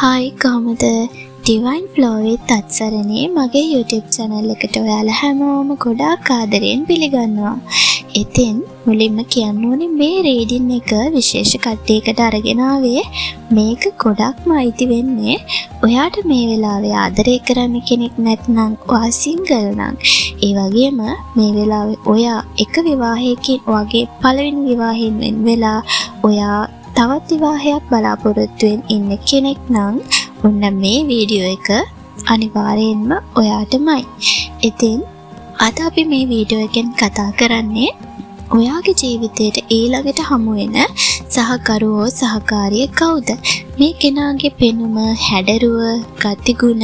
Hi කොහොමද? Divine flow විත් අත්සරණේ මගේ YouTube channel එකට ඔයාලා හැමෝම ගොඩාක් ආදරෙන් පිළිගන්නවා. ඉතින් මුලින්ම කියන්න ඕනේ මේ රීඩින් එක විශේෂ කට්ටියකට අරගෙන ආවේ. මේක ගොඩක්ම අයිති වෙන්නේ ඔයාට මේ වෙලාවේ ආදරය කරන්න කෙනෙක් නැත්නම් ඔයා සිංගල් නම්. ඒ වගේම මේ වෙලාවේ ඔයා එක විවාහයකින් වගේ පළවෙනි විවාහයෙන් වෙන් වෙලා ඔයා තවත් විවාහයක් බලාපොරොත්තුවෙන් ඉන්න කෙනෙක් නම් ඔන්න මේ වීඩියෝ එක අනිවාර්යෙන්ම ඔයාටමයි. ඉතින් අද අපි මේ වීඩියෝ එකෙන් කතා කරන්නේ ඔයාගේ ජීවිතයට ඊළඟට හමු වෙන සහකරුවෝ සහකාරිය කවුද? මේ කෙනාගේ පෙනුම, හැඩරුව, ගතිගුණ,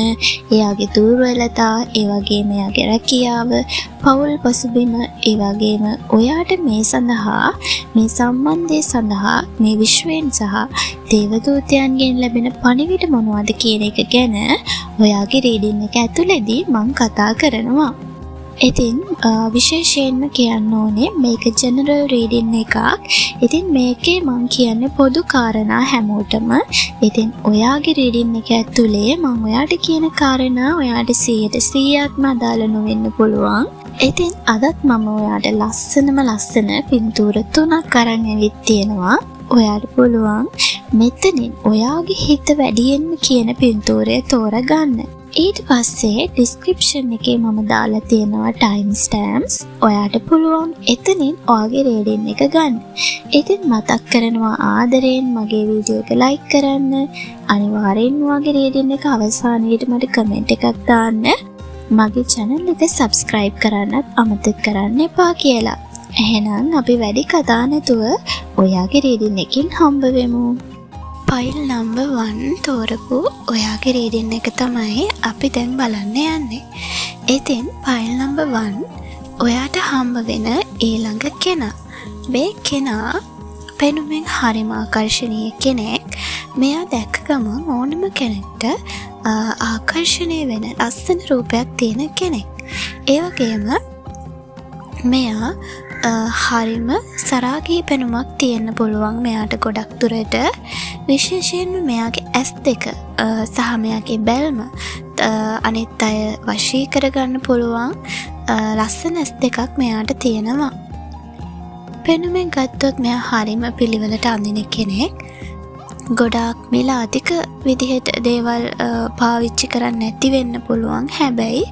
එයාගේ දුර්වලතා, ඒ වගේම එයාගේ රැකියාව, පෞල් පසුබිම, ඒ වගේම ඔයාට මේ සඳහා මේ සම්බන්ධය සඳහා මේ විශ්වයෙන් සහ දේවදූතයන්ගෙන් ලැබෙන පණිවිඩ මොනවද කියන එක ගැන ඔයාගේ රීඩින් එක ඇතුළේදී මම කතා කරනවා. ඉතින් විශේෂයෙන්ම කියන්න ඕනේ මේක ජෙනරල් රීඩින් එකක්. ඉතින් මේකේ මම කියන්නේ පොදු කාරණා හැමෝටම. ඉතින් ඔයාගේ රීඩින් එක ඇතුලේ මම ඔයාට කියන කාරණා ඔයාට 100%ක්ම අදාළ නොවෙන්න පුළුවන්. ඉතින් අදත් මම ඔයාට ලස්සන පින්තූර 3ක් අරන් ඇවිත් තියෙනවා. ඔයාට පුළුවන් මෙතනින් ඔයාගේ හිත වැඩියෙන්ම කියන පින්තූරය තෝරගන්න. ඊට පස්සේ ඩිස්ක්‍රිප්ෂන් එකේ මම දාලා තියෙනවා ටයිම් ස්ටෑම්ප්ස්. ඔයාට පුළුවන් එතනින් ඔයාගේ රීඩින් එක ගන්න. ඉතින් මතක් කරනවා ආදරයෙන් මගේ වීඩියෝ එක ලයික් කරන්න. අනිවාර්යෙන් ඔයාගේ රීඩින් එක අවසානයේදී මට කමෙන්ට් එකක් දාන්න. මගේ channel එක subscribe කරන්නත් අමතක කරන්න එපා කියලා. එහෙනම් අපි වැඩි කතා නැතුව ඔයාගේ රීඩින් එකකින් හම්බ වෙමු. ෆයිල් නම්බර් 1 තෝරපු ඔයාගේ රීඩින් එක තමයි අපි දැන් බලන්න යන්නේ. ඉතින් ෆයිල් නම්බර් 1 ඔයාට හම්බ වෙන ඊළඟ කෙනා. මේ කෙනා පෙනුමෙන් හරිම ආකර්ශනීය කෙනෙක්. මෙයා දැක්ක ගමන් ඕනම කෙනෙක්ට ආකර්ෂණය වෙන ලස්සන රූපයක් තියෙන කෙනෙක්. ඒ වගේම මෙයා හරිම සරාගී පෙනුමක් තියෙන්න පුළුවන් මෙයාට ගොඩක් දුරට. විශේෂයෙන්ම මෙයාගේ ඇස් දෙක සහ මෙයාගේ බැල්ම අනිත් අය වශී කරගන්න පුළුවන් ලස්සන ඇස් දෙකක් මෙයාට තියෙනවා. පෙනුමෙන් ගත්තොත් මෙයා හරිම පිළිවෙලට අඳින කෙනෙක්. ගොඩාක් මිල අධික විදිහට දේවල් පාවිච්චි කරන්න නැති වෙන්න පුළුවන්. හැබැයි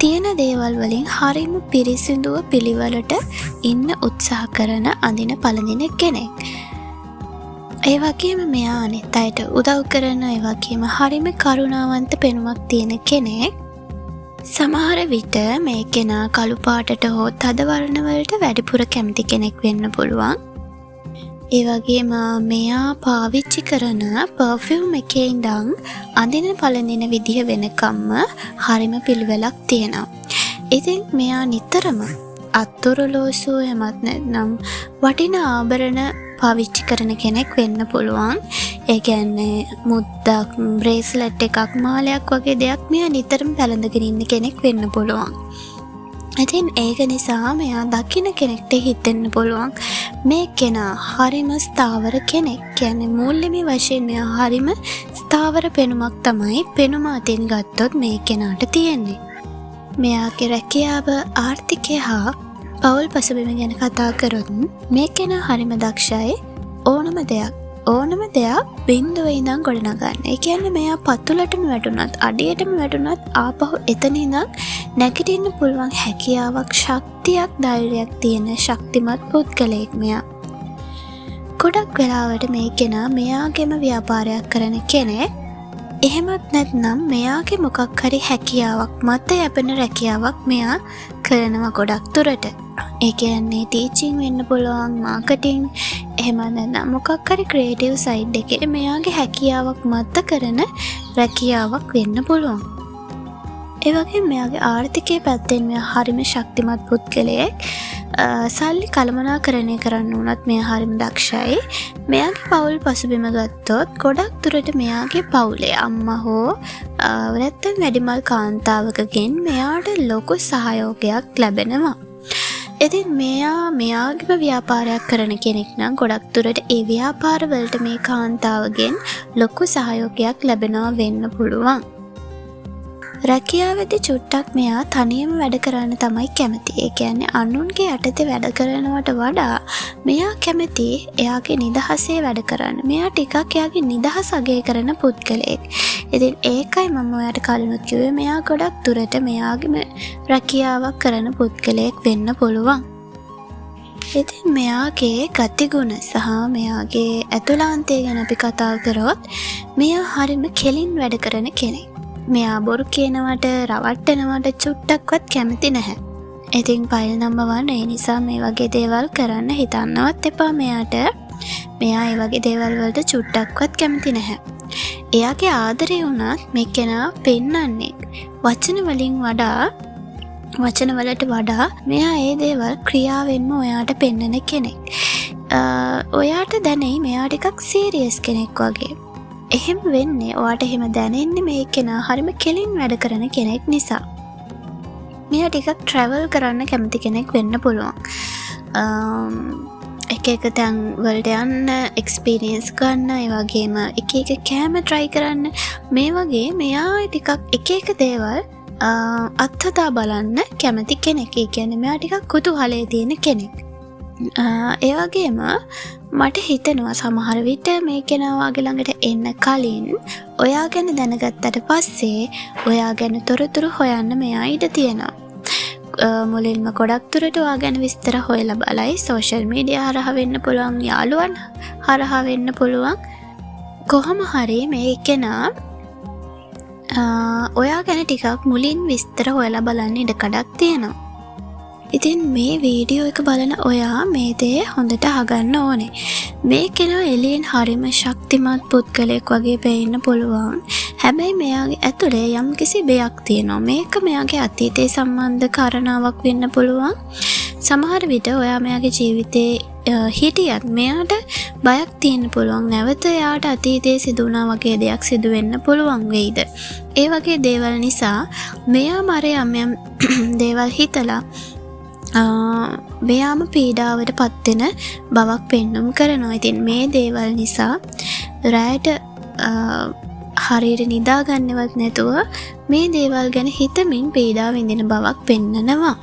තියෙන දේවල් වලින් හරිම පිරිසිදුව පිළිවෙලට ඉන්න උත්සාහ කරන අඳින පළඳින කෙනෙක්. ඒ වගේම මෙයා අනිත් අයට උදව් කරන, ඒ වගේම හරිම කරුණාවන්ත පෙනුමක් තියෙන කෙනෙක්. සමහර විට මේ කෙනා කළු පාටට හෝ තද වර්ණ වලට වැඩිපුර කැමති කෙනෙක් වෙන්න පුළුවන්. ඒ වගේම මෙයා පාවිච්චි කරන පර්ෆියුම් එකේ ඉඳන් අඳින පළඳින විදිහ වෙනකම්ම හරිම පිළිවෙලක් තියෙනවා. ඉතින් මෙයා නිතරම අත්ඔරලෝසුව එමත් නැත්නම් වටිනා ආභරණ පාවිච්චි කරන කෙනෙක් වෙන්න පුළුවන්. ඒ කියන්නේ මුද්දක්, බ්‍රේස්ලට් එකක්, මාලයක් වගේ දෙයක් මෙයා නිතරම පැළඳගෙන ඉන්න කෙනෙක් වෙන්න පුළුවන්. ඉතින් ඒක නිසා මෙයා දකින්න කෙනෙක්ට හිතෙන්න පුළුවන් මේ කෙනා හරිම ස්ථාවර කෙනෙක්. කියන්නේ මූල්‍යමය වශයෙන් මෙයා හරිම ස්ථාවර පෙනුමක් තමයි පෙනුම අතින් ගත්තොත් මේ කෙනාට තියෙන්නේ. මෙයාගේ රැකියාව, ආර්ථිකය හා පෞල් පසුබිම ගැන කතා කරොත් මේ කෙනා හරිම දක්ෂයි. ඕනම දෙයක් බිඳුවේ ඉඳන් ගොඩනගන්න. ඒ කියන්නේ මෙයා පතුලටම වැටුණත්, අඩියටම වැටුණත් ආපහු එතන ඉඳන් නැගිටින්න පුළුවන් හැකියාවක්, ශක්තියක්, ධෛර්යයක් තියෙන ශක්තිමත් පුද්ගලයෙක් මෙයා. ගොඩක් වෙලාවට මේ කෙනා මෙයාගේම ව්‍යාපාරයක් කරන කෙනෙක්. එහෙමත් නැත්නම් මෙයාගේ මොකක් හරි හැකියාවක් මත යැපෙන රැකියාවක් මෙයා කරනවා ගොඩක් දුරට. ඒ කියන්නේ ටීචින් වෙන්න පුළුවන්, මාකටිං, එහෙම නැත්නම් මොකක් හරි ක්‍රියේටිව් සයිඩ් එකේ මෙයාගේ හැකියාවක් මත කරන රැකියාවක් වෙන්න පුළුවන්. ඒ වගේම මෙයාගේ ආර්ථිකයේ පැත්තෙන් මෙයා හරිම ශක්තිමත් පුද්ගලයෙක්. සල්ලි කළමනාකරණය කරන්න උනත් මෙයා හරිම දක්ෂයි. මෙයාගේ පවුල් පසුබිම ගත්තොත් ගොඩක් දුරට මෙයාගේ පවුලේ අම්මා හෝ නැත්නම් වැඩිමල් කාන්තාවකගෙන් මෙයාට ලොකු සහයෝගයක් ලැබෙනවා. ඉතින් මෙයාගේම ව්‍යාපාරයක් කරන කෙනෙක් නම් ගොඩක් දුරට ඒ ව්‍යාපාරවලට මේ කාන්තාවගෙන් ලොකු සහයෝගයක් ලැබෙනවා වෙන්න පුළුවන්. රැකියාවේදී චුට්ටක් මෙයා තනියම වැඩ කරන්න තමයි කැමති. ඒ කියන්නේ අනුන්ගේ යටතේ වැඩ කරනවට වඩා මෙයා කැමති එයාගේ නිදහසේ වැඩ කරන්න. මෙයා ටිකක් එයාගේ නිදහස අගය කරන පුද්ගලයෙක්. ඉතින් ඒකයි මම ඔයාලට කලිනුත් කිව්වේ මෙයා ගොඩක් දුරට මෙයාගේම රැකියාවක් කරන පුද්ගලයෙක් වෙන්න පුළුවන්. ඉතින් මෙයාගේ ගතිගුණ සහ මෙයාගේ ඇතුළාන්තය ගැන අපි කතා කරොත් මෙයා හරිම කෙලින් වැඩ කරන කෙනෙක්. මෙයා බොරු කියනවට රවට්ටනවට චුට්ටක්වත් කැමති නැහැ. ඉතින් ෆයිල් නම්බර් 1 ඒ නිසා මේ වගේ දේවල් කරන්න හිතන්නවත් එපා මෙයාට. මෙයා ඒ වගේ දේවල් වලට චුට්ටක්වත් කැමති නැහැ. එයාගේ ආදරය වුණත් මේ කෙනා පෙන්වන්නේ වචන වලට වඩා මෙයා ඒ දේවල් ක්‍රියාවෙන්ම ඔයාට පෙන්වන කෙනෙක්. ඔයාට දැනෙයි මෙයා ටිකක් සීරියස් කෙනෙක් වගේ. එහෙම වෙන්නේ ඔයාට එහෙම දැනෙන්නේ මේ කෙනා හරිම කෙලින් වැඩ කරන කෙනෙක් නිසා. මෙයා ටිකක් ට්‍රැවල් කරන්න කැමති කෙනෙක් වෙන්න පුළුවන්. එක තැන් වලට යන්න, එක්ස්පීරියන්ස් ගන්න, ඒ වගේම එක කෑම try කරන්න. මේ වගේ මෙයා ටිකක් එක දේවල් අත්හදා බලන්න කැමති කෙනෙක්. ඒ කියන්නේ මෙයා ටිකක් කුතුහලයේ තියෙන කෙනෙක්. ඒ වගේම මට හිතෙනවා සමහර විට මේ කෙනා වාගේ ළඟට එන්න කලින් ඔයා ගැන දැනගත්තට පස්සේ ඔයා ගැන තොරතුරු හොයන්න මෙයා ඉඩ තියෙනවා. මුලින්ම ගොඩක් දුරට ඔයා ගැන විස්තර හොයලා බලයි. සෝෂල් මීඩියා හරහා වෙන්න පුළුවන්, යාළුවන් හරහා වෙන්න පුළුවන්. කොහොම හරි මේ කෙනා ඔයා ගැන ටිකක් මුලින් විස්තර හොයලා බලන්න ඉඩකඩක් තියෙනවා. ඉතින් මේ වීඩියෝ එක බලන ඔයා මේ දේ හොඳට අහගන්න ඕනේ. මේ කෙනා එළියෙන් හරිම ශක්තිමත් පුද්ගලයෙක් වගේ පේන්න පුළුවන්. හැබැයි මෙයාගේ ඇතුලේ යම්කිසි බයක් තියෙනවා. මේක මෙයාගේ අතීතයේ සම්බන්ධ කාරණාවක් වෙන්න පුළුවන්. සමහර විට ඔයා මෙයාගේ ජීවිතේ හිටියත් මෙයාට බයක් තියෙන්න පුළුවන්. නැවත එයාට අතීතයේ සිදු වුණා වගේ දෙයක් සිදු වෙන්න පුළුවන් වෙයිද? ඒ වගේ දේවල් නිසා මෙයා මරයම් දේවල් හිතලා මෙයාම පීඩාවට පත්වෙන බවක් පෙන්නුම් කරනවා. ඉතින් මේ දේවල් නිසා රැයට හරියට නිදාගන්නවත් නැතුව මේ දේවල් ගැන හිතමින් පීඩා විඳින බවක් පෙන්නනවා.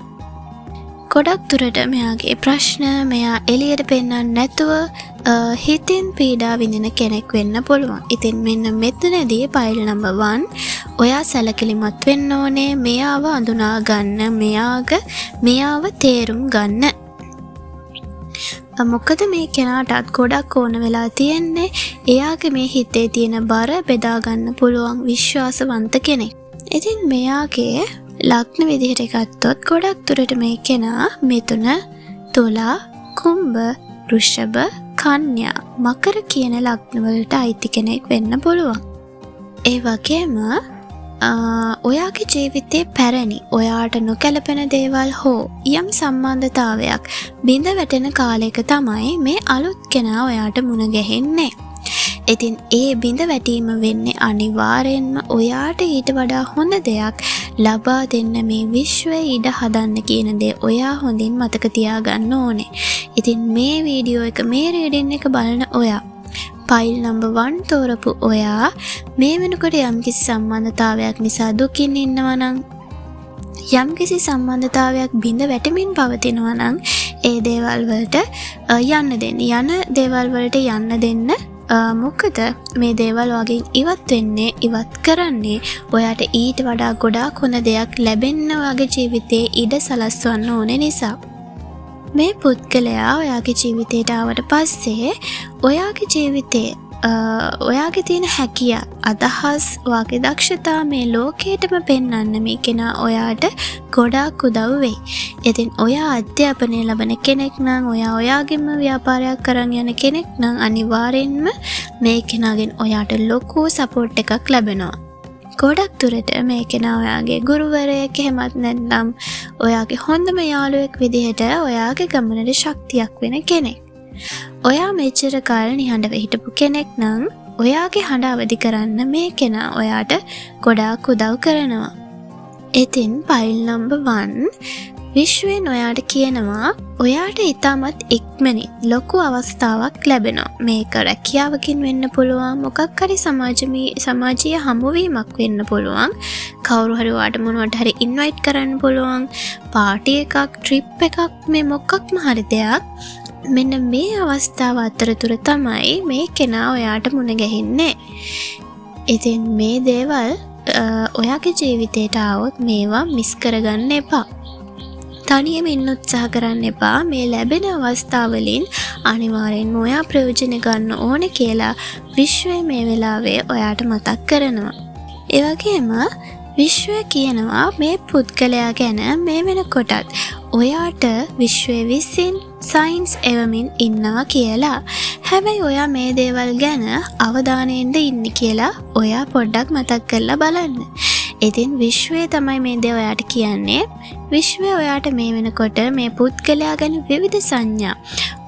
ගොඩක් දුරට මෙයාගේ ප්‍රශ්න මෙයා එළියට පෙන්නන්නේ නැතුව හිතින් පීඩා විඳින කෙනෙක් වෙන්න පුළුවන්. ඉතින් මෙන්න මෙතනදී ෆයිල් නම්බර් 1 ඔයා සැලකිලිමත් වෙන්න ඕනේ. මෙයාව අඳුනා ගන්න, මෙයාව තේරුම් ගන්න. මොකද මේ කෙනාටත් ගොඩක් ඕන වෙලා තියෙන්නේ එයාගේ මේ හිතේ තියෙන බර බෙදා ගන්න පුළුවන් විශ්වාසවන්ත කෙනෙක්. ඉතින් මෙයාගේ ලග්න විදිහට ගත්තොත් ගොඩක් දුරට මේ කෙනා මිථුන, තුලා, කුම්භ, වෘෂභ, කන්‍යා, මකර කියන ලග්න වලට අයිති කෙනෙක් වෙන්න පුළුවන්. ඒ වගේම ඔයාගේ ජීවිතේ පැරණි ඔයාට නොකැලපෙන දේවල් හෝ යම් සම්බන්ධතාවයක් බිඳ වැටෙන කාලයක තමයි මේ අලුත් කෙනා ඔයාට මුණ ගැහෙන්නේ. ඉතින් ඒ බිඳ වැටීම වෙන්නේ අනිවාර්යෙන්ම ඔයාට ඊට වඩා හොඳ දෙයක් ලබා දෙන්න මේ විශ්වය ඉඩ හදන්න කියන දේ ඔයා හොඳින් මතක තියාගන්න ඕනේ. ඉතින් මේ වීඩියෝ එක, මේ රීඩින් එක බලන ඔයා, ෆයිල් නම්බර් 1 තෝරපු ඔයා මේ වෙනකොට යම්කිසි සම්බන්ධතාවයක් නිසා දුකින් ඉන්නවා නම්, යම්කිසි සම්බන්ධතාවයක් බිඳ වැටෙමින් පවතිනවා නම් ඒ දේවල් වලට යන්න දෙන්න. යන දේවල් වලට යන්න දෙන්න. මොකද මේ දේවල් වගේ ඉවත් කරන්නේ ඔයාට ඊට වඩා ගොඩාක් හොඳ දෙයක් ලැබෙන්න වගේ ජීවිතේ ඉඩ සලස්වන්න ඕනේ නිසා. මේ පුද්ගලයා ඔයාගේ ජීවිතයට ආවට පස්සේ ඔයාගේ ජීවිතේ ඔයාගේ තියෙන හැකියා, අදහස්, වාගේ දක්ෂතා මේ ලෝකයටම පෙන්වන්න මේ කෙනා ඔයාට ගොඩාක් උදව් වෙයි. ඉතින් ඔයා අධ්‍යාපනය ලබන කෙනෙක් නම්, ඔයාගෙම ව්‍යාපාරයක් කරන් යන කෙනෙක් නම් අනිවාර්යෙන්ම මේ කෙනාගෙන් ඔයාට ලොකු සපෝට් එකක් ලැබෙනවා. ගොඩක් දුරට මේ කෙනා ඔයාගේ ගුරුවරයෙක් එහෙමත් නැත්නම් ඔයාගේ හොඳම යාළුවෙක් විදිහට ඔයාගේ ගමනට ශක්තියක් වෙන කෙනෙක්. ඔයා මෙච්චර කාල නිහඬව හිටපු කෙනෙක් නම් ඔයාගේ හඬ අවදි කරන්න මේ කෙනා ඔයාට ගොඩාක් උදව් කරනවා. ඉතින් ෆයිල් නම්බර් 1 විශ්වයෙන් ඔයාට කියනවා ඔයාට ඉතාමත් ඉක්මනින් ලොකු අවස්ථාවක් ලැබෙනවා. මේක රැකියාවකින් වෙන්න පුළුවන්, මොකක් හරි සමාජීය හමුවීමක් වෙන්න පුළුවන්, කවුරු හරි ඔයාට මොනවට හරි ඉන්වයිට් කරන්න පුළුවන්, පාටි එකක්, ට්‍රිප් එකක්, මේ මොකක්ම හරි දෙයක්. මෙන්න මේ අවස්ථාව අතරතුර තමයි මේ කෙනා ඔයාට මුණ ගැහින්නේ. ඉතින් මේ දේවල් ඔයාගේ ජීවිතයට ආවොත් මේවා මිස් කරගන්න එපා. තනියම ඉන්න උත්සාහ කරන්න එපා. මේ ලැබෙන අවස්ථාවලින් අනිවාර්යෙන්ම ඔයා ප්‍රයෝජන ගන්න ඕනේ කියලා විශ්වය මේ වෙලාවේ ඔයාට මතක් කරනවා. ඒ වගේම විශ්වය කියනවා මේ පුද්ගලයා ගැන මේ වෙනකොටත් ඔයාට විශ්වය විසින් සයින්ස් එවමින් ඉන්නවා කියලා. හැබැයි ඔයා මේ දේවල් ගැන අවධානයෙන්ද ඉන්නේ කියලා ඔයා පොඩ්ඩක් මතක් කරලා බලන්න. ඉතින් විශ්වය තමයි මේ දේ ඔයාට කියන්නේ. විශ්වය ඔයාට මේ වෙනකොට මේ පුද්ගලයා ගැන විවිධ සංඥා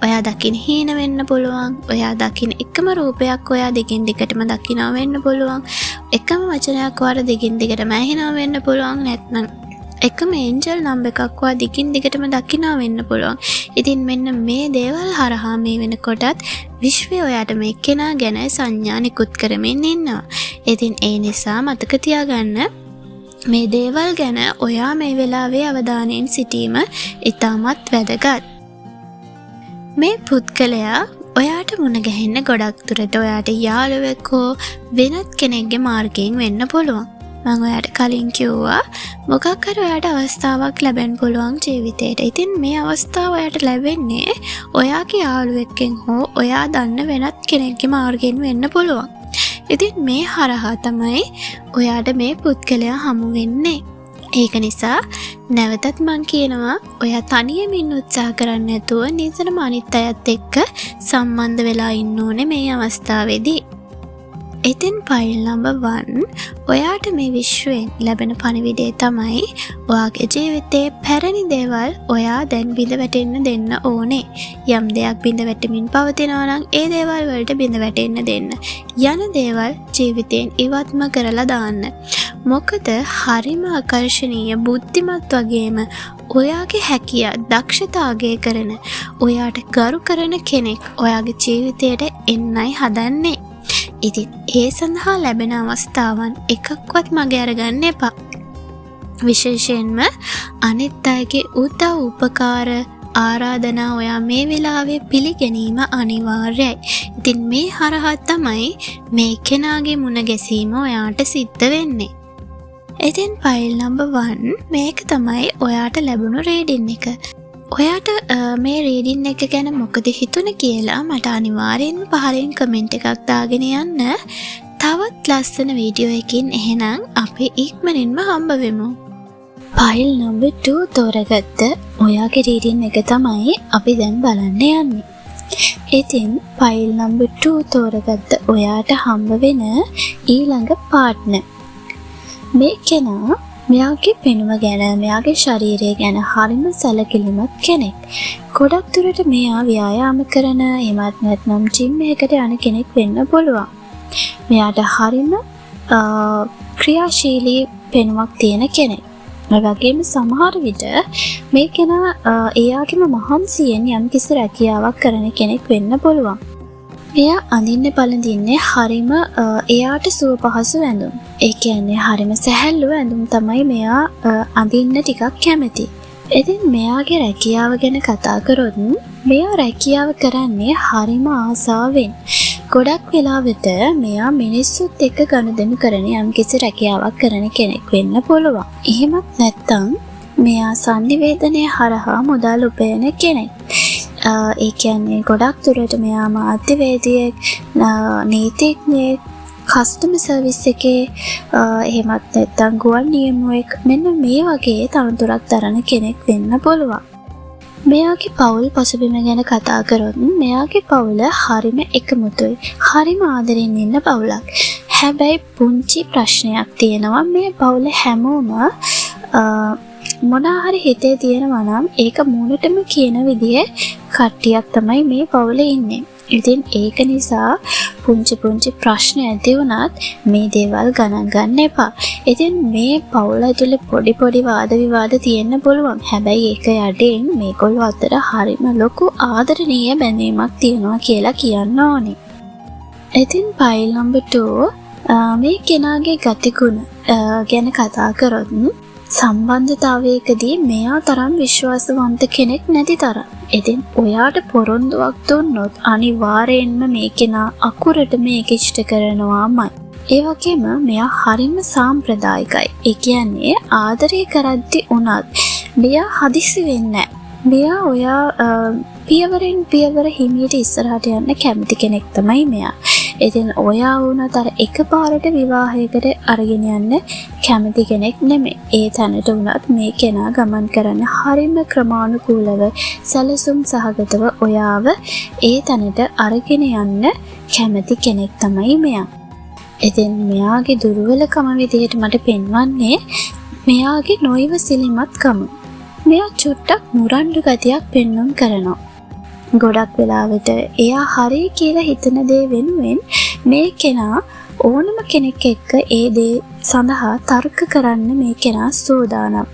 ඔයා දකින්න හීන වෙන්න පුළුවන්. ඔයා දකින්න එකම රූපයක් ඔයා දිගින් දිගටම දකිනවා වෙන්න පුළුවන්. එකම වචනයක් ඔයාට දිගින් දිගටම ඇහෙනවා වෙන්න පුළුවන්. නැත්නම් එකම ඒන්ජල් නම්බර් එකක් ඔයා දිගින් දිගටම දකිනවා වෙන්න පුළුවන්. ඉතින් මෙන්න මේ දේවල් හරහා මේ වෙනකොටත් විශ්වය ඔයාට මේ කෙනා ගැන සංඥා නිකුත් කරමින් ඉන්නවා. ඉතින් ඒ නිසා මතක තියාගන්න මේ දේවල් ගැන ඔයා මේ වෙලාවේ අවධානයෙන් සිටීම ඉතාමත් වැදගත්. මේ පුද්ගලයා ඔයාට මුණ ගැහෙන්න ගොඩක් දුරට ඔයාට යාළුවෙක් හෝ වෙනත් කෙනෙක්ගේ මාර්ගයෙන් වෙන්න පුළුවන්. මම ඔයාට කලින් කිව්වා මොකක් හරි ඔයාට අවස්ථාවක් ලැබෙන්න පුළුවන් ජීවිතේට. ඉතින් මේ අවස්ථාව ඔයාට ලැබෙන්නේ ඔයාගේ යාළුවෙක්ගෙන් හෝ ඔයා දන්න වෙනත් කෙනෙක්ගේ මාර්ගයෙන් වෙන්න පුළුවන්. ඉතින් මේ හරහා තමයි ඔයාට මේ පුද්ගලයා හමු වෙන්නේ. ඒක නිසා නැවතත් මං කියනවා ඔයා තනියම ඉන්න උත්සාහ කරන්න නැතුව නිතරම අනිත් අයත් එක්ක සම්බන්ධ වෙලා ඉන්න ඕනේ මේ අවස්ථාවේදී. ඉතින් ෆයිල් නම්බර් 1 ඔයාට මේ විශ්වයෙන් ලැබෙන පණිවිඩය තමයි ඔයාගේ ජීවිතේ පැරණි දේවල් ඔයා දැන් බිඳ වැටෙන්න දෙන්න ඕනේ. යම් දෙයක් බිඳ වැටෙමින් පවතිනවා නම් ඒ දේවල් වලට බිඳ වැටෙන්න දෙන්න. යන දේවල් ජීවිතයෙන් ඉවත්ම කරලා දාන්න. මොකද හරිම ආකර්ශනීය බුද්ධිමත් වගේම ඔයාගේ හැකියා දක්ෂතා අගය කරන ඔයාට ගරු කරන කෙනෙක් ඔයාගේ ජීවිතයට එන්නයි හදන්නේ. ඉතින් ඒ සඳහා ලැබෙන අවස්ථාවන් එකක්වත් මගේ අරගන්න එපා. විශේෂයෙන්ම අනිත් අයගේ උදව් උපකාර ආරාධනා ඔයා මේ වෙලාවේ පිළිගැනීම අනිවාර්යයි. ඉතින් මේ හරහා තමයි මේ කෙනාගේ මුණ ගැසීම ඔයාට සිද්ධ වෙන්නේ. ඉතින් ෆයිල් නම්බර් 1 මේක තමයි ඔයාට ලැබුණු රීඩින් එක. ඔයාට මේ රීඩින් එක ගැන මොකද හිතුනේ කියලා මට අනිවාර්යෙන්ම පහලින් කමෙන්ට් එකක් දාගෙන යන්න. තවත් ලස්සන වීඩියෝ එකකින් එහෙනම් අපි ඉක්මනින්ම හම්බ වෙමු. ෆයිල් නම්බර් 2 තෝරගත්ත ඔයාගේ රීඩින් එක තමයි අපි දැන් බලන්න යන්නේ. ඉතින් ෆයිල් නම්බර් 2 තෝරගත්ත ඔයාට හම්බ වෙන ඊළඟ පාර්ට්නර් මේ කෙනා මෙයාගේ පෙනුම ගැන මෙයාගේ ශරීරය ගැන හරිම සැලකිලිමත් කෙනෙක්. ගොඩක් දුරට මෙයා ව්‍යායාම කරන එමත් නැත්නම් ජිම් එකකට යන කෙනෙක් වෙන්න පුළුවන්. මෙයාට හරිම ක්‍රියාශීලී පෙනුමක් තියෙන කෙනෙක්. ඒ වගේම සමහර විට මේ කෙනා එයාගේම මහන්සියෙන් යම්කිසි රැකියාවක් කරන කෙනෙක් වෙන්න පුළුවන්. මෙයා අඳින්න පළඳින්නේ හරිම එයාට සුව පහසු ඇඳුම්. ඒ කියන්නේ හරිම සැහැල්ලු ඇඳුම් තමයි මෙයා අඳින්න ටිකක් කැමති. ඉතින් මෙයාගේ රැකියාව ගැන කතා කරොත් මෙයා රැකියාව කරන්නේ හරිම ආසාවෙන්. ගොඩක් වෙලාවට මෙයා මිනිස්සුත් එක්ක ගනුදෙනු කරන යම්කිසි රැකියාවක් කරන කෙනෙක් වෙන්න පුළුවන්. එහෙමත් නැත්නම් මෙයා සංනිවේදනය හරහා මුදල් උපයන කෙනෙක්. ඒ කියන්නේ ගොඩක් දුරට මෙයා මාධ්‍යවේදියෙක්, නීතිඥයෙක්, කස්ටමර් සර්විස් එකේ එහෙමත් නැත්නම් ගුවන් නියමුවෙක් මෙන්න මේ වගේ තනතුරක් දරන කෙනෙක් වෙන්න පුළුවන්. මෙයාගේ පවුල් පසුබිම ගැන කතා කරොත් මෙයාගේ පවුල හරිම එකමුතුයි. හරිම ආදරෙන් ඉන්න පවුලක්. හැබැයි පුංචි ප්‍රශ්නයක් තියෙනවා. මේ පවුල හැමෝම මොනවා හරි හිතේ තියෙනවා නම් ඒක මූණටම කියන විදිහේ කට්ටියක් තමයි මේ පවුලේ ඉන්නේ. ඉතින් ඒක නිසා පුංචි ප්‍රශ්න ඇති වුණත් මේ දේවල් ගණන් ගන්න එපා. ඉතින් මේ පවුල ඇතුලේ පොඩි වාද විවාද තියෙන්න පුළුවන්. හැබැයි ඒක යටින් මේගොල්ලෝ අතර හරිම ලොකු ආදරණීය බැඳීමක් තියෙනවා කියලා කියන්න ඕනේ. ඉතින් ෆයිල් නම්බර් 2 මේ කෙනාගේ ගතිගුණ ගැන කතා කරොත් සම්බන්ධතාවයකදී මෙයා තරම් විශ්වාසවන්ත කෙනෙක් නැති තරම්. ඉතින් ඔයාට පොරොන්දුවක් දුන්නොත් අනිවාර්යෙන්ම මේ කෙනා අකුරට මේක ඉෂ්ට කරනවාමයි. ඒ වගේම මෙයා හරිම සාම්ප්‍රදායිකයි. ඒ කියන්නේ ආදරය කරද්දී උනත් මෙයා හදිසි වෙන්නේ නැහැ. මෙයා ඔයා පියවරෙන් පියවර හිමියට ඉස්සරහට යන්න කැමති කෙනෙක් තමයි මෙයා. ඉතින් ඔයා වුණත් අර එකපාරට විවාහයකට අරගෙන යන්න කැමති කෙනෙක් නෙමෙයි. ඒ තැනට වුණත් මේ කෙනා ගමන් කරන්න හරිම ක්‍රමානුකූලව සැලසුම් සහගතව ඔයාව ඒ තැනට අරගෙන යන්න කැමති කෙනෙක් තමයි මෙයා. ඉතින් මෙයාගේ දුර්වලකම විදිහට මට පෙන්වන්නේ මෙයාගේ නොයිවසිලිමත්කම. මෙයා චුට්ටක් මුරණ්ඩු ගතියක් පෙන්වන්න කරනවා. ගොඩක් වෙලාවට එයා හරි කියලා හිතන දේ වෙනුවෙන් මේ කෙනා ඕනම කෙනෙක් එක්ක ඒ දේ සඳහා තර්ක කරන්න මේ කෙනා සූදානම්.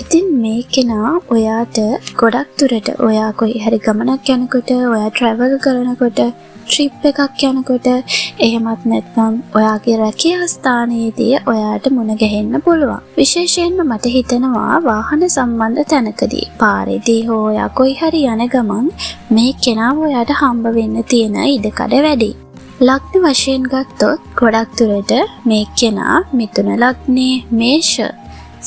ඉතින් මේ කෙනා ඔයාට ගොඩක් දුරට ඔයා කොයි හරි ගමනක් යනකොට, ඔයා ට්‍රැවල් කරනකොට, ට්‍රිප් එකක් යනකොට, එහෙමත් නැත්නම් ඔයාගේ රැකියා ස්ථානයේදී ඔයාට මුණ ගැහෙන්න පුළුවන්. විශේෂයෙන්ම මට හිතෙනවා වාහන සම්බන්ධ තැනකදී, පාරේදී හෝ ඔයා කොයි හරි යන ගමන් මේ කෙනාව ඔයාට හම්බ වෙන්න තියෙන ඉඩකඩ වැඩි. ලග්න වශයෙන් ගත්තොත් ගොඩක් දුරට මේ කෙනා මිථුන ලග්නේ, මේෂ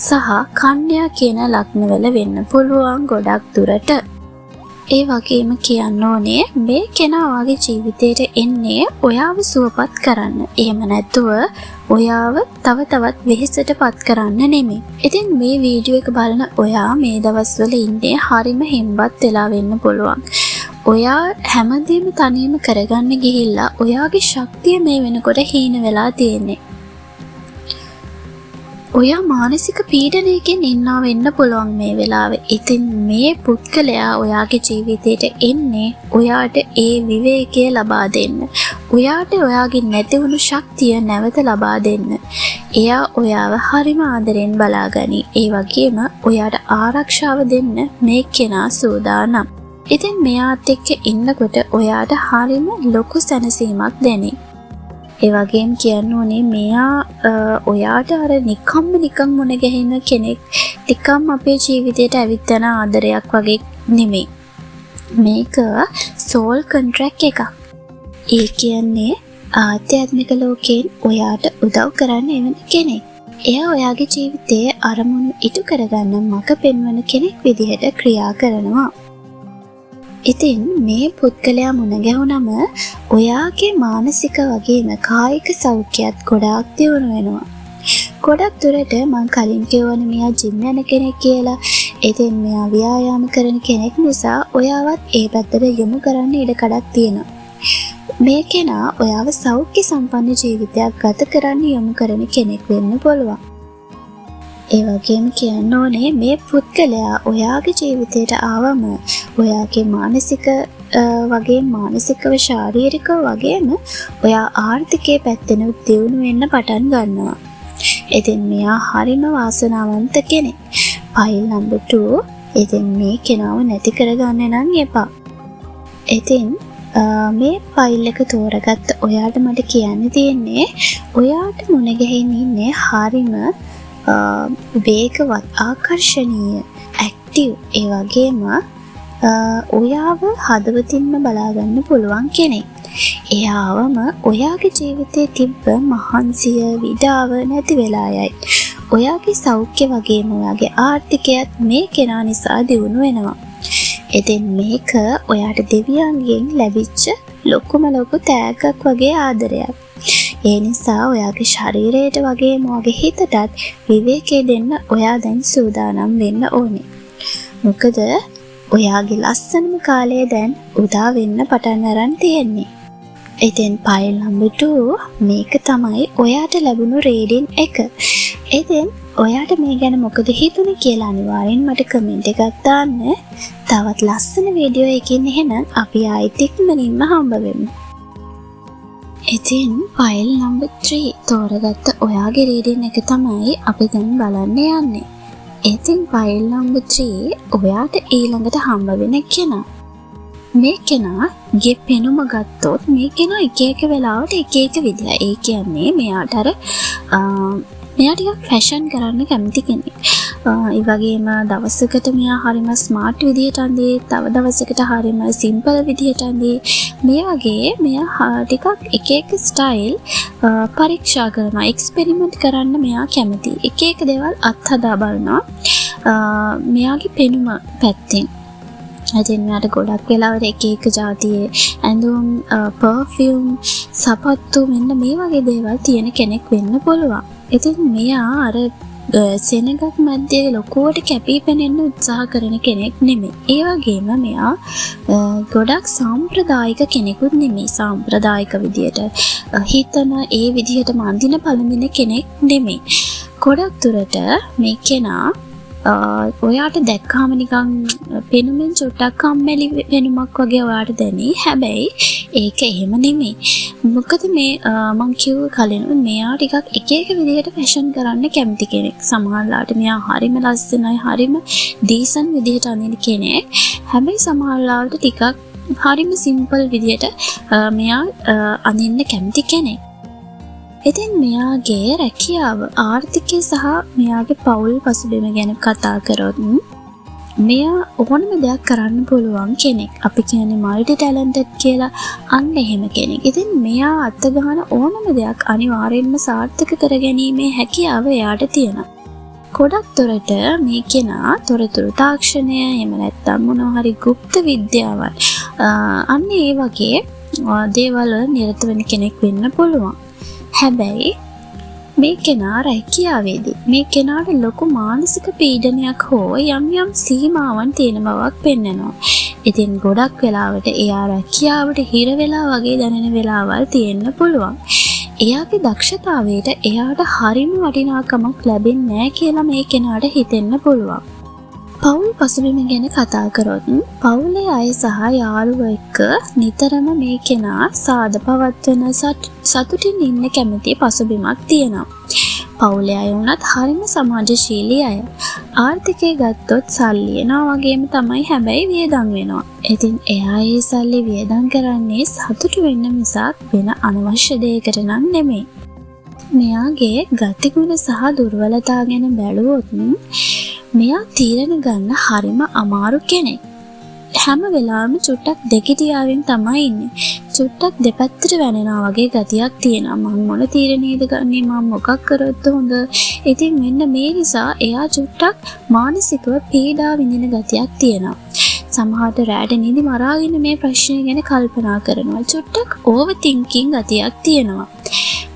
සහ කන්‍යා කියන ලග්නවල වෙන්න පුළුවන් ගොඩක් දුරට. ඒ වගේම කියන්න ඕනේ මේ කෙනා ඔයාගේ ජීවිතේට එන්නේ ඔයාව සුවපත් කරන්න. එහෙම නැතුව ඔයාව තව තවත් වෙහෙසටපත් කරන්න නෙමෙයි. ඉතින් මේ වීඩියෝ එක බලන ඔයා මේ දවස්වල ඉන්නේ හරිම හෙම්බත් වෙලා වෙන්න පුළුවන්. ඔයා හැමදේම තනියම කරගන්න ගිහිල්ලා ඔයාගේ ශක්තිය මේ වෙනකොට හීන වෙලා තියෙන්නේ. ඔයා මානසික පීඩනයකින් ඉන්නවා වෙන්න පුළුවන් මේ වෙලාවේ. ඉතින් මේ පුද්ගලයා ඔයාගේ ජීවිතේට එන්නේ ඔයාට ඒ විවේකය ලබා දෙන්න. ඔයාට ඔයාගේ නැති වුණු ශක්තිය නැවත ලබා දෙන්න. එයා ඔයාව හරිම ආදරෙන් බලාගනි. ඒ වගේම ඔයාට ආරක්ෂාව දෙන්න මේ කෙනා සූදානම්. ඉතින් මෙයාත් එක්ක ඉන්නකොට ඔයාට හරිම ලොකු සැනසීමක් දැනේ. ඒ වගේම කියන්න ඕනේ මෙයා ඔයාට අර නිකම් මුණ ගැහෙන කෙනෙක්, නිකම් අපේ ජීවිතයට ඇවිත් යන ආදරයක් වගේ නෙමෙයි. මේක සෝල් කොන්ට්‍රැක්ට් එකක්. ඒ කියන්නේ ආධ්‍යාත්මික ලෝකයෙන් ඔයාට උදව් කරන්න එවන කෙනෙක්. එයා ඔයාගේ ජීවිතයේ අරමුණු ඉටු කරගන්න මඟ පෙන්වන කෙනෙක් විදිහට ක්‍රියා කරනවා. ඉතින් මේ පුද්ගලයා මුණ ගැහුනම ඔයාගේ මානසික වගේම කායික සෞඛ්‍යයත් ගොඩාක් දියුණු වෙනවා. ගොඩක් දුරට මං කලින් කියවන මෙයා ජිම් යන කෙනෙක් කියලා. ඉතින් මෙයා ව්‍යායාම කරන කෙනෙක් නිසා ඔයාවත් ඒ පැත්තට යොමු කරන්න ඉඩ කඩක් තියෙනවා. මේ කෙනා ඔයාව සෞඛ්‍ය සම්පන්න ජීවිතයක් ගත කරන්න යොමු කරන කෙනෙක් වෙන්න පුළුවන්. ඒ වගේම කියන්න ඕනේ මේ පුද්ගලයා ඔයාගේ ජීවිතයට ආවම ඔයාගේ මානසික වගේ මානසිකව ශාරීරිකව වගේම ඔයා ආර්ථිකයේ පැත්තෙනුත් දියුණු වෙන්න පටන් ගන්නවා. ඉතින් මෙයා හරිම වාසනාවන්ත කෙනෙක්. File number 2. ඉතින් මේ කෙනාව නැති කරගන්න නම් එපා. ඉතින් මේ ෆයිල් එක තෝරගත්ත ඔයාට මට කියන්න තියෙන්නේ ඔයාට මුණ ගැහෙන්න ඉන්නේ හරිම වේගවත්, ආකර්ශනීය, ඇක්ටිව්, ඒ වගේම ඔයාව හදවතින්ම බලාගන්න පුළුවන් කෙනෙක්. එයාවම ඔයාගේ ජීවිතයේ තිබ්බ මහන්සිය, විඩාව නැති වෙලා යයි. ඔයාගේ සෞඛ්‍ය වගේම ඔයාගේ ආර්ථිකයත් මේ කෙනා නිසා දියුණු වෙනවා. ඉතින් මේක ඔයාට දෙවියන්ගෙන් ලැබිච්ච ලොකුම ලොකු තෑග්ගක් වගේ ආදරයක්. ඒ නිසා ඔයාගේ ශරීරයට වගේම ඔයාගේ හිතටත් විවේකය දෙන්න ඔයා දැන් සූදානම් වෙන්න ඕනේ. මොකද ඔයාගේ ලස්සනම කාලය දැන් උදා වෙන්න පටන් අරන් තියෙන්නේ. ඉතින් ෆයිල් නම්බර් 2 මේක තමයි ඔයාට ලැබුණු රීඩින් එක. ඉතින් ඔයාට මේ ගැන මොකද හිතුනේ කියලා අනිවාර්යෙන් මට කමෙන්ට් එකක් දාන්න. තවත් ලස්සන වීඩියෝ එකකින් එහෙනම් අපි ආයෙත් ඉක්මනින්ම හම්බ වෙමු. ඉතින් ෆයිල් නම්බර් 3 තෝරගත්ත ඔයාගේ රීඩින් එක තමයි අපි දැන් බලන්න යන්නේ. ඉතින් ෆයිල් නම්බර් 3 ඔයාට ඊළඟට හම්බ වෙන කෙනා. මේ කෙනාගේ පෙනුම ගත්තොත් මේ කෙනා එක එක වෙලාවට එක එක විදිහ. ඒ කියන්නේ මෙයා ටිකක් ෆැෂන් කරන්න කැමති කෙනෙක්. ඒ වගේම දවසකට මෙයා හරිම ස්මාර්ට් විදිහට අඳේ, තව දවසකට හරිම සිම්පල් විදිහට අඳේ. මේ වගේ මෙයා ටිකක් එක එක ස්ටයිල් පරීක්ෂා කරනවා, එක්ස්පෙරිමන්ට් කරන්න මෙයා කැමති. එක එක දේවල් අත්හදා බලනවා මෙයාගේ පෙනුම පැත්තෙන්. ඉතින් මෙයාට ගොඩක් වෙලාවට එක එක જાතියේ ඇඳුම්, පර්ෆියුම්, සපත්තු මෙන්න මේ වගේ දේවල් තියෙන කෙනෙක් වෙන්න පුළුවන්. ඉතින් මෙයා අර සෙනගක් මැද්දේ ලොකුවට කැපී පෙනෙන්න උත්සාහ කරන කෙනෙක් නෙමෙයි. ඒ වගේම මෙයා ගොඩක් සාම්ප්‍රදායික කෙනෙකුත් නෙමෙයි. සාම්ප්‍රදායික විදියට හිතන ඒ විදිහට මන්දින පළඳින කෙනෙක් නෙමෙයි. ගොඩක් දුරට මේ කෙනා ඔයාට දැක්කාම නිකන් පෙනුමෙන් චුට්ටක් කම්මැලි පෙනුමක් වගේ ඔයාට දැනේ. හැබැයි ඒක එහෙම නෙමෙයි. මොකද මේ මං කිව්ව කලින් මෙයා ටිකක් එක එක විදිහට ෆැෂන් කරන්න කැමති කෙනෙක්. සමහරවිට මෙයා හරිම ලස්සනයි, හරිම ඩීසන්ට් විදිහට අඳින කෙනෙක්. හැබැයි සමහරවිට ටිකක් හරිම සිම්පල් විදිහට මෙයා අඳින්න කැමති කෙනෙක්. ඉතින් මෙයාගේ රැකියාව, ආර්ථිකය සහ මෙයාගේ පවුල් පසුබිම ගැන කතා කරොත් මෙයා ඕනම දෙයක් කරන්න පුළුවන් කෙනෙක්. අපි කියන්නේ মালටි ටැලන්ටඩ් කියලා. අන්න එහෙම කෙනෙක්. ඉතින් මෙයා අත ගන්න ඕනම දෙයක් අනිවාර්යෙන්ම සාර්ථක කරගැනීමේ හැකියාව එයාට තියෙනවා. ගොඩක් දුරට මේ කෙනා තොරතුරු තාක්ෂණය, එහෙම නැත්නම් මොනවා හරි গুপ্ত විද්‍යාවන් අන්න ඒ වගේ දේවල් නිරත වෙන කෙනෙක් වෙන්න පුළුවන්. හැබැයි මේ කෙනා රැකියාවේදී මේ කෙනාට ලොකු මානසික පීඩනයක් හෝ යම් සීමාවන් තියෙන බවක් පෙන්වනවා. ඉතින් ගොඩක් වෙලාවට එයා රැකියාවට හිර වෙලා වගේ දැනෙන වෙලාවල් තියෙන්න පුළුවන්. එයාගේ දක්ෂතාවයට එයාට හරිම වටිනාකමක් ලැබෙන්නේ නැහැ කියලා මේ කෙනාට හිතෙන්න පුළුවන්. පවුල් පසුබිම ගැන කතා කරොත් පවුලේ අය සහ යාළුවෝ එක්ක නිතරම මේ කෙනා සාද පවත්වන සතුටින් ඉන්න කැමති පසුබිමක් තියෙනවා. පවුලේ අය වුණත් හරිම සමාජශීලී අය. ආර්ථිකය ගත්තොත් සල්ලි එනවා වගේම තමයි, හැබැයි වියදම් වෙනවා. ඉතින් එයා ඒ සල්ලි වියදම් කරන්නේ සතුටු වෙන්න මිසක් වෙන අනවශ්‍ය දෙයකට නම් නෙමෙයි. මෙයාගේ ගතිගුණ සහ දුර්වලතා ගැන බැලුවොත් මෙයා තීරණ ගන්න හරිම අමාරු කෙනෙක්. හැම වෙලාවෙම චුට්ටක් දෙකිටියාවෙන් තමයි ඉන්නේ. චුට්ටක් දෙපැත්තට වැනෙනවා වගේ ගතියක් තියෙනවා. මම මොන තීරණයද ගන්නේ, මම මොකක් කරොත් හොඳ. ඉතින් මෙන්න මේ නිසා එයා චුට්ටක් මානසිකව පීඩා විඳින ගතියක් තියෙනවා. සමහරට රැට නිදි මරාගෙන මේ ප්‍රශ්නය ගැන කල්පනා කරනවා. චුට්ටක් ඕවර් තින්කින් ගතියක් තියෙනවා.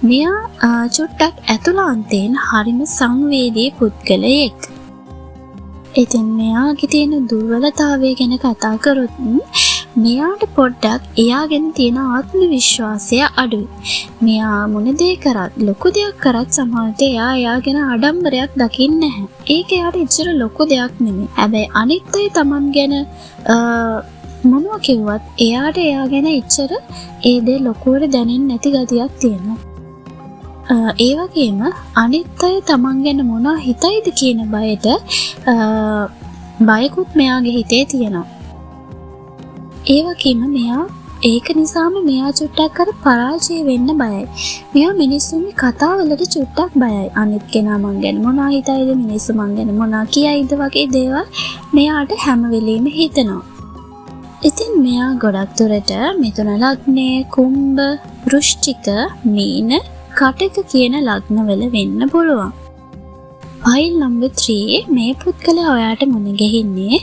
මෙයා චුට්ටක් ඇතුළාන්තයෙන් හරිම සංවේදී පුද්ගලයෙක්. ඉතින් මෙයාගේ තියෙන දුර්වලතාවය ගැන කතා කරොත් මෙයාට පොඩ්ඩක් එයා ගැන තියෙන ආත්ම විශ්වාසය අඩුයි. මෙයා මොන දේ කරත්, ලොකු දෙයක් කරත් සමහරට එයා ගැන ආඩම්බරයක් දකින්නේ නැහැ. ඒක එයාට එච්චර ලොකු දෙයක් නෙමෙයි. හැබැයි අනිත් අය Taman ගැන මොනවා කිව්වත් එයාට එයා ගැන එච්චර ඒ දේ ලොකුවට දැනෙන්නේ නැති ගතියක් තියෙනවා. ඒ වගේම අනිත් අය Taman ගැන මොනවා හිතයිද කියන බයට බයකුත් මෙයාගේ හිතේ තියෙනවා. ඒ වගේම මෙයා ඒක නිසාම මෙයා චුට්ටක් අර පරාජය වෙන්න බයයි. මෙයා මිනිස්සුන්ගේ කතාවලට චුට්ටක් බයයි. අනිත් කෙනා මං ගැන මොනවා හිතයිද, මිනිස්සු මං ගැන මොනවා කියයිද වගේ දේවල් මෙයාට හැම වෙලෙම හිතෙනවා. ඉතින් මෙයා ගොඩක් දුරට මිථුන ලග්නයේ, කුම්භ, වෘශ්චික, මීන, කටක කියන ලග්නවල වෙන්න පුළුවන්. ෆයිල් නම්බර් 3 මේ පුද්ගලයා ඔයාට මුණ ගැහින්නේ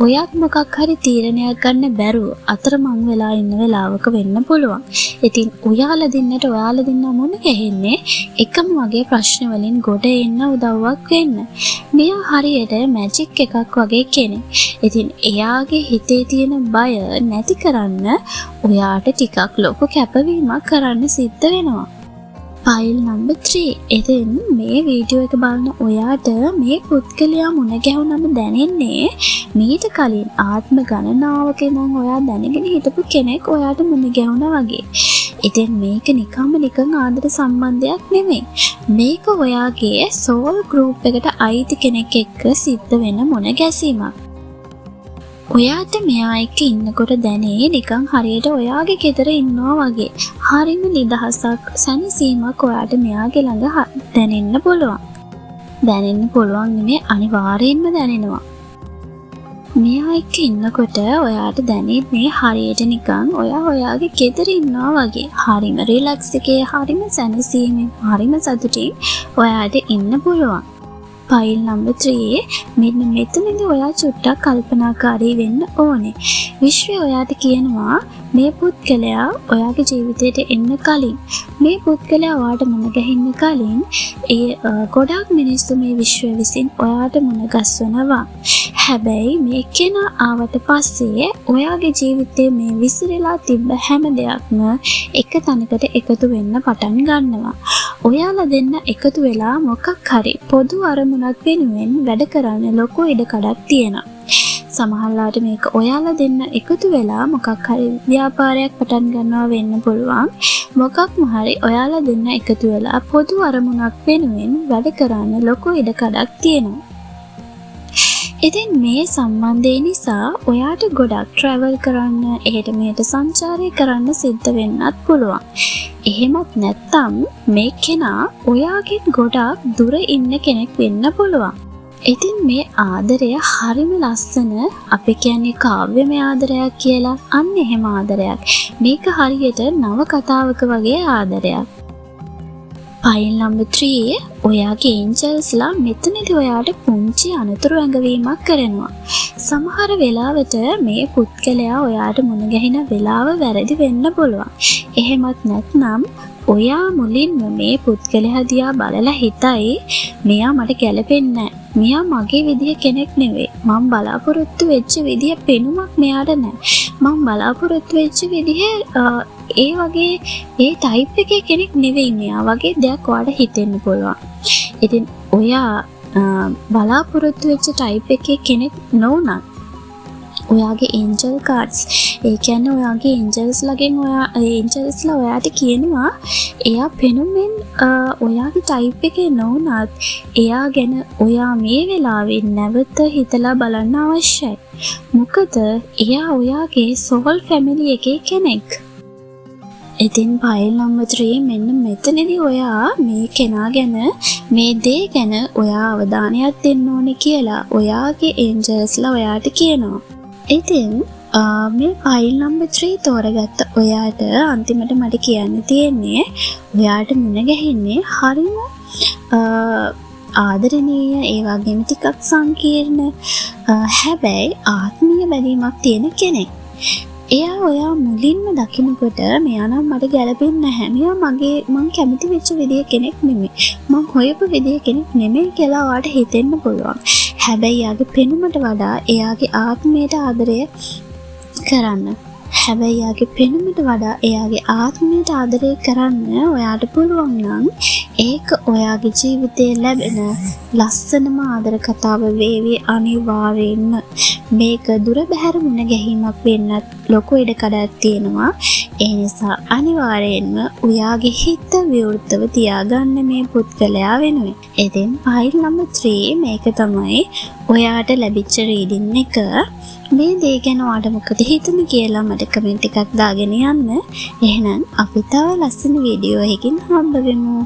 ඔයත් මොකක් හරි තීරණයක් ගන්න බැරුව අතරමං වෙලා ඉන්න වෙලාවක වෙන්න පුළුවන්. ඉතින් ඔයාලා දෙන්න මුණ ගැහෙන්නේ එකම වගේ ප්‍රශ්න වලින් ගොඩ එන්න උදව්වක් වෙන්න. මෙයා හරියට මැජික් එකක් වගේ කෙනෙක්. ඉතින් එයාගේ හිතේ තියෙන බය නැති කරන්න ඔයාට ටිකක් ලොකු කැපවීමක් කරන්න සිද්ධ වෙනවා. File number 3. ඉතින් මේ වීඩියෝ එක බලන ඔයාට මේ පුද්ගලයා මුණ ගැහුනම දැනෙන්නේ මීට කලින් ආත්ම ගණනාවක ඉඳන් ඔයා දැනගෙන හිටපු කෙනෙක් ඔයාට මුණ ගැහුණා වගේ. ඉතින් මේක නිකන් ආදර සම්බන්ධයක් නෙමෙයි. මේක ඔයාගේ සෝල් ගෲප් එකට අයිති කෙනෙක් එක්ක සිද්ධ වෙන මුණ ගැසීමක්. ඔයාට මෙයා එක්ක ඉන්නකොට දැනේ නිකන් හරියට ඔයාගේ ගෙදර ඉන්නවා වගේ. හරිම නිදහසක් සැනසීමක් ඔයාට මෙයාගේ ළඟ දැනෙන්න පුළුවන්. දැනෙන්න පුළුවන් නෙමෙයි අනිවාර්යෙන්ම දැනෙනවා. මෙයා එක්ක ඉන්නකොට ඔයාට දැනෙන්නේ හරියට නිකන් ඔයාගේ ගෙදර ඉන්නවා වගේ. හරිම රිලැක්ස් එකේ, හරිම සැනසීමෙන්, හරිම සතුටින් ඔයාට ඉන්න පුළුවන්. ෆයිල් නම්බර් 3 මෙන්න මෙතනදී ඔයා චුට්ටක් කල්පනාකාරී වෙන්න ඕනේ. විශ්වය ඔයාට කියනවා මේ පුද්ගලයා ඔයාගේ ජීවිතයට එන්න කලින්, මේ පුද්ගලයා ඔයාට මුණ ගැහෙන්න කලින් ගොඩක් මිනිස්සු මේ විශ්වය විසින් ඔයාට මුණ ගස්වනවා. හැබැයි මේ කෙනා ආවට පස්සේ ඔයාගේ ජීවිතේ මේ විසිරලා තිබ්බ හැම දෙයක්ම එක තැනකට එකතු වෙන්න පටන් ගන්නවා. ඔයාලා දෙන්න එකතු වෙලා මොකක් හරි පොදු අරමුණක් වෙනුවෙන් වැඩ කරන්න ලොකු ඉඩකඩක් තියෙනවා. සමහරවිට මේක ඔයාලා දෙන්න එකතු වෙලා මොකක් හරි ව්‍යාපාරයක් පටන් ගන්නවා වෙන්න පුළුවන්. මොකක්ම හරි ඔයාලා දෙන්න එකතු වෙලා පොදු අරමුණක් වෙනුවෙන් වැඩ කරන්න ලොකු ඉඩකඩක් තියෙනවා. ඉතින් මේ සම්බන්ධය නිසා ඔයාට ගොඩක් ට්‍රැවල් කරන්න, එහෙට මෙහෙට සංචාරය කරන්න සිද්ධ වෙන්නත් පුළුවන්. එහෙමත් නැත්නම් මේ කෙනා ඔයාගෙන් ගොඩක් දුර ඉන්න කෙනෙක් වෙන්න පුළුවන්. ඉතින් මේ ආදරය හරිම ලස්සන, අපි කියන්නේ කාව්‍යමය ආදරයක් කියලා. අන්න එහෙම ආදරයක්. මේක හරියට නව කතාවක වගේ ආදරයක්. ෆයිල් නම්බර් 3 ඔයාගේ ඒන්ජල්ස්ලා මෙතනදී ඔයාට පුංචි අනතුරු ඇඟවීමක් කරනවා. සමහර වෙලාවට මේ පුද්ගලයා ඔයාට මුණ ගැහෙන වෙලාව වැරදි වෙන්න පුළුවන්. එහෙමත් නැත්නම් ඔයා මුලින්ම මේ පුද්ගලයා දිහා බලලා හිතයි මෙයා මට ගැලපෙන්නේ නැහැ. මෙයා මගේ විදිහ කෙනෙක් නෙවෙයි. මම බලාපොරොත්තු වෙච්ච විදිහ පෙනුමක් මෙයාට නැහැ. මම බලාපොරොත්තු වෙච්ච විදිහ ඒ වගේ ඒ ටයිප් එකේ කෙනෙක් නෙවෙයි මෙයා වගේ දෙයක් ඔයාට හිතෙන්න පුළුවන්. ඉතින් ඔයා බලාපොරොත්තු වෙච්ච ටයිප් එකේ කෙනෙක් නොවුනත් ඔයාගේ ඒන්ජල් කාඩ්ස්, ඒ කියන්නේ ඔයාගේ ඒන්ජල්ස්ලා ඔයාට කියනවා එයා පෙනුමෙන් ඔයාගේ ටයිප් එකේ නොවුනත් එයා ගැන ඔයා මේ වෙලාවේ නැවත හිතලා බලන්න අවශ්‍යයි. මොකද එයා ඔයාගේ සෝල් ෆැමිලි එකේ කෙනෙක්. ඉතින් ෆයිල් නම්බර් 3 මෙන්න මෙතනදී ඔයා මේ කෙනා ගැන, මේ දේ ගැන ඔයා අවධානයක් දෙන්න ඕනේ කියලා ඔයාගේ ඒන්ජල්ස්ලා ඔයාට කියනවා. ඉතින් මේ ෆයිල් නම්බර් 3 තෝරගත්ත ඔයාට අන්තිමට මට කියන්න තියෙන්නේ ඔයාට මුණ ගැහෙන්නේ හරිම ආදරණීය, ඒ වගේම ටිකක් සංකීර්ණ, හැබැයි ආත්මීය බැඳීමක් තියෙන කෙනෙක්. එයා ඔයා මුලින්ම දකිනකොට මෙයා නම් මට ගැලපෙන්නේ නැහැ, මෙයා මං කැමති වෙච්ච විදිය කෙනෙක් නෙමෙයි, මං හොයපු විදිය කෙනෙක් නෙමෙයි කියලා ඔයාට හිතෙන්න පුළුවන්. හැබැයි එයාගේ පෙනුමට වඩා එයාගේ ආත්මයට ආදරය කරන්න, හැබැයි එයාගේ පෙනුමට වඩා එයාගේ ආත්මයට ආදරය කරන්න ඔයාට පුළුවන් නම් ඒක ඔයාගේ ජීවිතේ ලැබෙන ලස්සනම ආදර කතාව වේවි. අනිවාර්යෙන්ම මේක දුර බැහැර මුණ ගැහිමක් වෙන්නත් ලොකු ඉඩකඩක් තියෙනවා. ඒ නිසා අනිවාර්යෙන්ම ඔයාගේ හිත විවෘතව තියාගන්න මේ පුද්ගලයා වෙනුවෙන්. ඉතින් ෆයිල් නම්බර් 3 මේක තමයි ඔයාට ලැබිච්ච රීඩින් එක. මේ දේ ගැන ඔයාට මොකද හිතුනේ කියලා මට කමෙන්ට් එකක් දාගෙන යන්න. එහෙනම් අපි තව ලස්සන වීඩියෝ එකකින් හම්බ වෙමු.